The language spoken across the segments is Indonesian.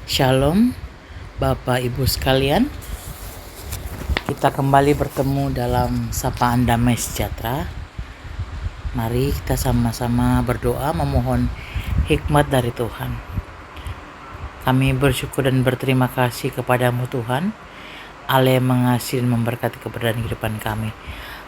Shalom, Bapak Ibu sekalian. Kita kembali bertemu dalam sapaan damai sejahtera. Mari kita sama-sama berdoa memohon hikmat dari Tuhan. Kami bersyukur dan berterima kasih kepadamu Tuhan, Allah yang mengasihi dan memberkati keberadaan kehidupan kami.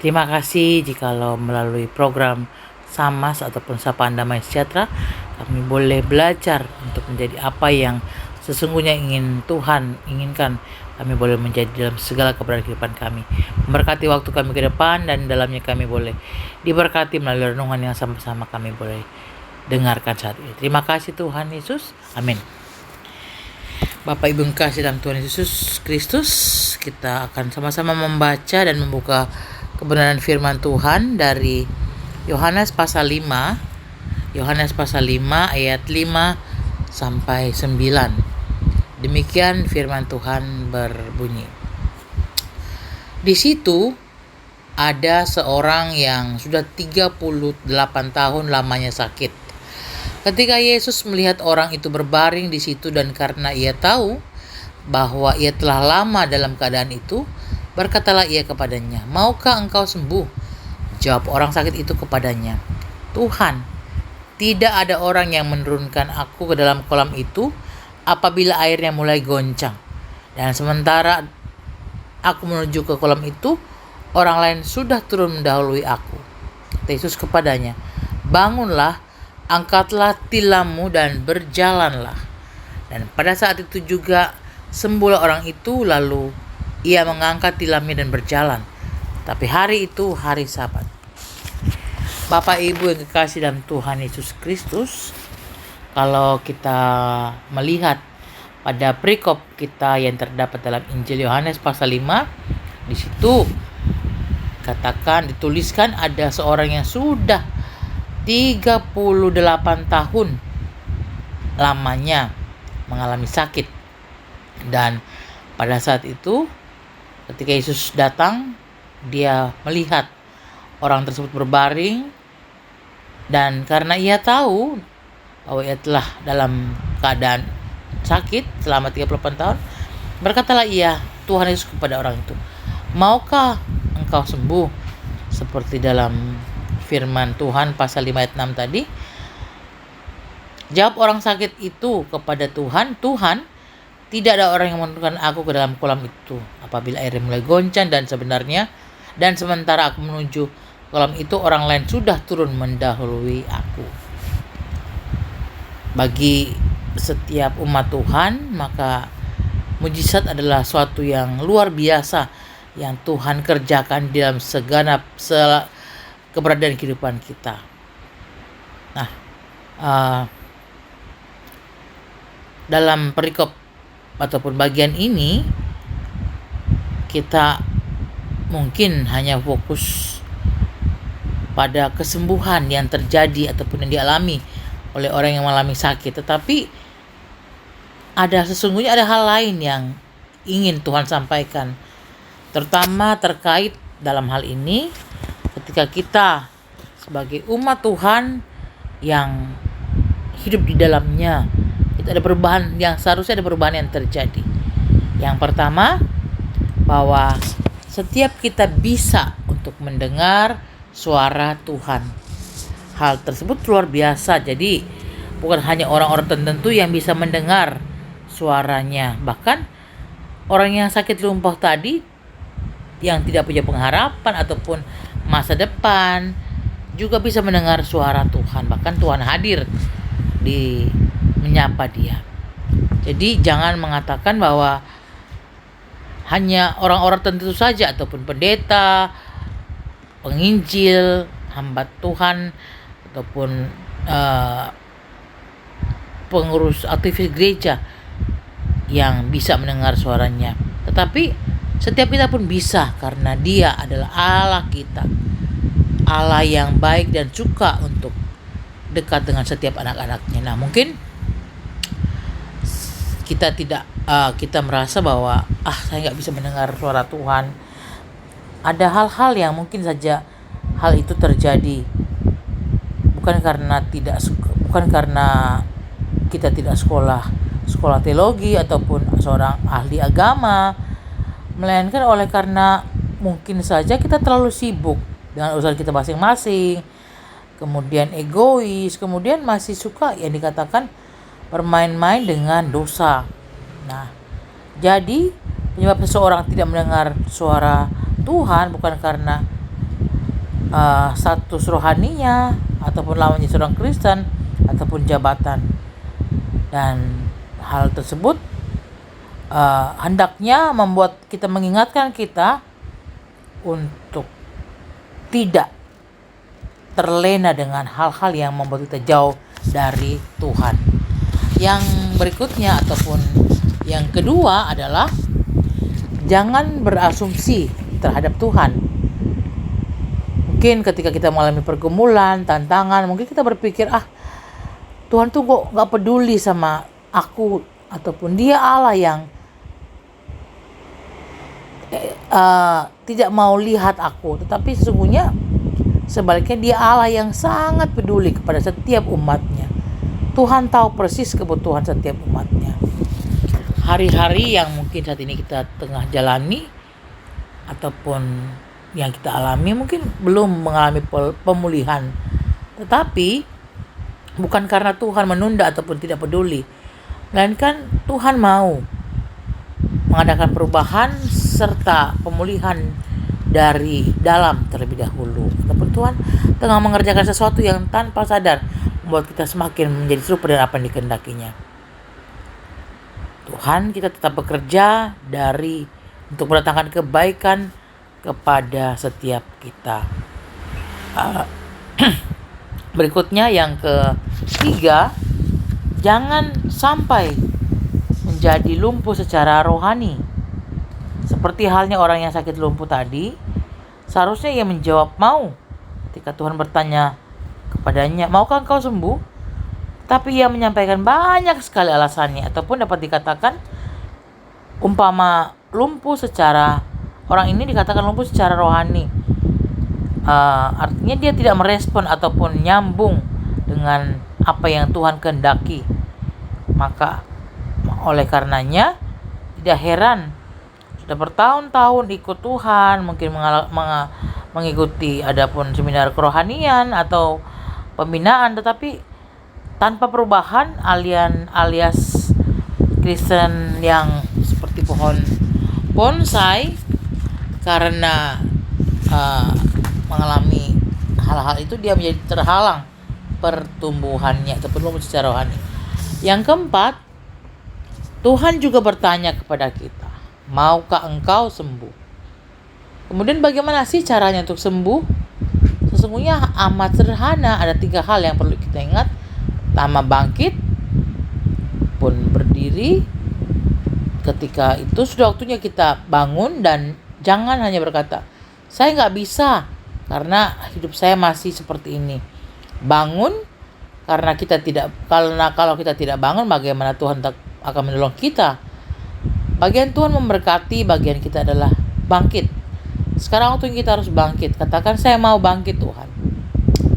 Terima kasih jikalau melalui program Samas ataupun sapaan damai sejahtera kami boleh belajar untuk menjadi apa yang sesungguhnya ingin Tuhan inginkan kami boleh menjadi dalam segala keberadaan kehidupan kami. Memberkati waktu kami ke depan dan dalamnya kami boleh diberkati melalui renungan yang sama-sama kami boleh dengarkan saat ini. Terima kasih Tuhan Yesus. Amin. Bapak Ibu yang kasih dalam Tuhan Yesus Kristus, kita akan sama-sama membaca dan membuka kebenaran firman Tuhan dari Yohanes pasal 5 ayat 5 sampai 9. Demikian firman Tuhan berbunyi. Di situ ada seorang yang sudah 38 tahun lamanya sakit. Ketika Yesus melihat orang itu berbaring di situ dan karena ia tahu bahwa ia telah lama dalam keadaan itu, berkatalah ia kepadanya, "Maukah engkau sembuh?" Jawab orang sakit itu kepadanya, "Tuhan, tidak ada orang yang menurunkan aku ke dalam kolam itu apabila airnya mulai goncang. Dan sementara aku menuju ke kolam itu, orang lain sudah turun mendahului aku." Kata Yesus kepadanya, "Bangunlah, angkatlah tilammu dan berjalanlah." Dan pada saat itu juga sembuhlah orang itu, lalu ia mengangkat tilamnya dan berjalan. Tapi hari itu hari Sabat. Bapak Ibu yang kekasih dalam Tuhan Yesus Kristus, kalau kita melihat pada perikop kita yang terdapat dalam Injil Yohanes pasal 5, di situ dituliskan ada seorang yang sudah 38 tahun lamanya mengalami sakit. Dan pada saat itu ketika Yesus datang, dia melihat orang tersebut berbaring, dan karena ia tahu bahwa ia telah dalam keadaan sakit selama 38 tahun, berkatalah ia, Tuhan Yesus kepada orang itu, "Maukah engkau sembuh?" Seperti dalam firman Tuhan pasal 5 ayat 6 tadi. Jawab orang sakit itu kepada Tuhan, "Tuhan, tidak ada orang yang menurunkan aku ke dalam kolam itu apabila airnya mulai goncang, dan sementara aku menuju kolam itu, orang lain sudah turun mendahului aku." Bagi setiap umat Tuhan, maka mujizat adalah suatu yang luar biasa yang Tuhan kerjakan di dalam segenap keberadaan kehidupan kita. Nah, dalam perikop ataupun bagian ini kita mungkin hanya fokus pada kesembuhan yang terjadi ataupun yang dialami oleh orang yang mengalami sakit, tetapi sesungguhnya ada hal lain yang ingin Tuhan sampaikan, terutama terkait dalam hal ini ketika kita sebagai umat Tuhan yang hidup di dalamnya, itu ada perubahan yang seharusnya ada perubahan yang terjadi. Yang pertama, bahwa setiap kita bisa untuk mendengar suara Tuhan. Hal tersebut luar biasa. Jadi bukan hanya orang-orang tertentu yang bisa mendengar suaranya. Bahkan orang yang sakit lumpuh tadi, yang tidak punya pengharapan ataupun masa depan, juga bisa mendengar suara Tuhan. Bahkan Tuhan hadir menyapa dia. Jadi jangan mengatakan bahwa hanya orang-orang tertentu saja ataupun pendeta, penginjil, hamba Tuhan, ataupun pengurus aktivis gereja yang bisa mendengar suaranya. Tetapi setiap kita pun bisa, karena dia adalah Allah kita, Allah yang baik dan suka untuk dekat dengan setiap anak-anaknya. Nah, mungkin kita merasa bahwa saya nggak bisa mendengar suara Tuhan. Ada hal-hal yang mungkin saja hal itu terjadi bukan karena kita tidak sekolah sekolah teologi ataupun seorang ahli agama, melainkan oleh karena mungkin saja kita terlalu sibuk dengan urusan kita masing-masing, kemudian egois, kemudian masih suka yang dikatakan bermain-main dengan dosa. Nah, jadi penyebab seseorang tidak mendengar suara Tuhan bukan karena status rohaninya ataupun lawannya seorang Kristen ataupun jabatan, dan hal tersebut hendaknya membuat kita mengingatkan kita untuk tidak terlena dengan hal-hal yang membuat kita jauh dari Tuhan. Yang berikutnya ataupun yang kedua adalah jangan berasumsi terhadap Tuhan. Mungkin ketika kita mengalami pergumulan, tantangan, mungkin kita berpikir, Tuhan tuh kok gak peduli sama aku, ataupun dia Allah yang tidak mau lihat aku. Tetapi sesungguhnya sebaliknya dia Allah yang sangat peduli kepada setiap umatnya. Tuhan tahu persis kebutuhan setiap umatnya. Hari-hari yang mungkin saat ini kita tengah jalani ataupun yang kita alami mungkin belum mengalami pemulihan, tetapi bukan karena Tuhan menunda ataupun tidak peduli, melainkan Tuhan mau mengadakan perubahan serta pemulihan dari dalam terlebih dahulu. Ataupun Tuhan tengah mengerjakan sesuatu yang tanpa sadar membuat kita semakin menjadi serupa dengan apa yang dikehendakinya. Tuhan, kita tetap bekerja untuk mendatangkan kebaikan kepada setiap kita. Berikutnya yang ketiga, jangan sampai menjadi lumpuh secara rohani. Seperti halnya orang yang sakit lumpuh tadi, seharusnya ia menjawab mau ketika Tuhan bertanya kepadanya, maukah engkau sembuh? Tapi ia menyampaikan banyak sekali alasannya, ataupun dapat dikatakan umpama orang ini dikatakan lumpuh secara rohani. Artinya dia tidak merespon ataupun nyambung dengan apa yang Tuhan kehendaki. Maka oleh karenanya tidak heran sudah bertahun-tahun ikut Tuhan, mungkin mengikuti adapun seminar kerohanian atau pembinaan, tetapi tanpa perubahan, alias Kristen yang seperti pohon bonsai, karena mengalami hal-hal itu dia menjadi terhalang pertumbuhannya ataupun lumpuh secara rohani. Yang keempat, Tuhan juga bertanya kepada kita, maukah engkau sembuh? Kemudian bagaimana sih caranya untuk sembuh? Sesungguhnya amat sederhana, ada 3 hal yang perlu kita ingat. Pertama, bangkit pun berdiri. Ketika itu sudah waktunya kita bangun, dan jangan hanya berkata, saya gak bisa karena hidup saya masih seperti ini. Bangun, karena kalau kita tidak bangun, bagaimana Tuhan akan menolong kita? Bagian Tuhan memberkati, bagian kita adalah bangkit. Sekarang waktunya kita harus bangkit. Katakan, saya mau bangkit Tuhan.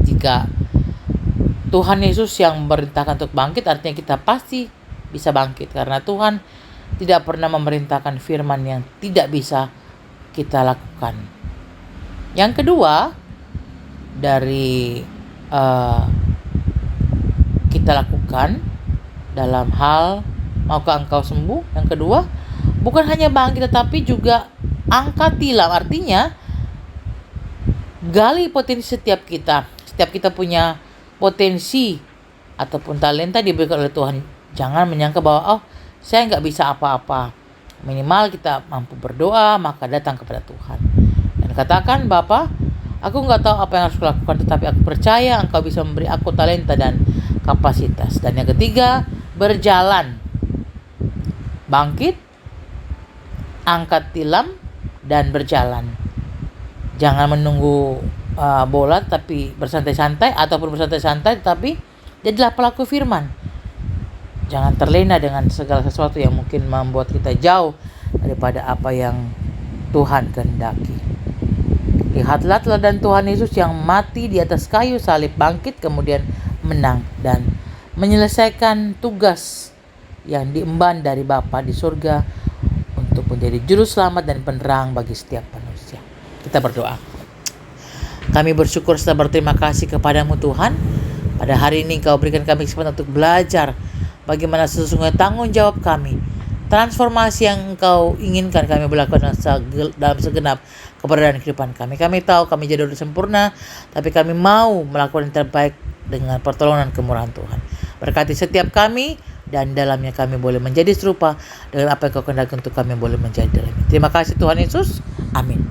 Jika Tuhan Yesus yang memerintahkan untuk bangkit, artinya kita pasti bisa bangkit, karena Tuhan tidak pernah memerintahkan firman yang tidak bisa kita lakukan. Yang kedua, dari kita lakukan dalam hal maukah engkau sembuh, yang kedua, bukan hanya bangkit tetapi juga angkat tilam. Artinya gali potensi setiap kita. Setiap kita punya potensi ataupun talenta diberikan oleh Tuhan. Jangan menyangka bahwa saya gak bisa apa-apa. Minimal kita mampu berdoa, maka datang kepada Tuhan dan katakan, Bapa, aku gak tahu apa yang harus kulakukan, tetapi aku percaya engkau bisa memberi aku talenta dan kapasitas. Dan yang ketiga, berjalan. Bangkit, angkat tilam, dan berjalan. Jangan menunggu bola tapi bersantai-santai, ataupun bersantai-santai tetapi jadilah pelaku firman. Jangan terlena dengan segala sesuatu yang mungkin membuat kita jauh daripada apa yang Tuhan kehendaki. Lihatlah teladan Tuhan Yesus yang mati di atas kayu salib, bangkit, kemudian menang dan menyelesaikan tugas yang diemban dari Bapa di surga untuk menjadi juru selamat dan penerang bagi setiap manusia. Kita berdoa. Kami bersyukur serta berterima kasih kepadamu Tuhan. Pada hari ini Kau berikan kami kesempatan untuk belajar bagaimana sesungguhnya tanggung jawab kami. Transformasi yang Engkau inginkan kami melakukan dalam segenap keberadaan kehidupan kami. Kami tahu kami jadi sempurna, tapi kami mau melakukan yang terbaik dengan pertolongan kemurahan Tuhan. Berkati setiap kami, dan dalamnya kami boleh menjadi serupa dengan apa yang Kau kehendaki untuk kami boleh menjadi dalamnya. Terima kasih Tuhan Yesus. Amin.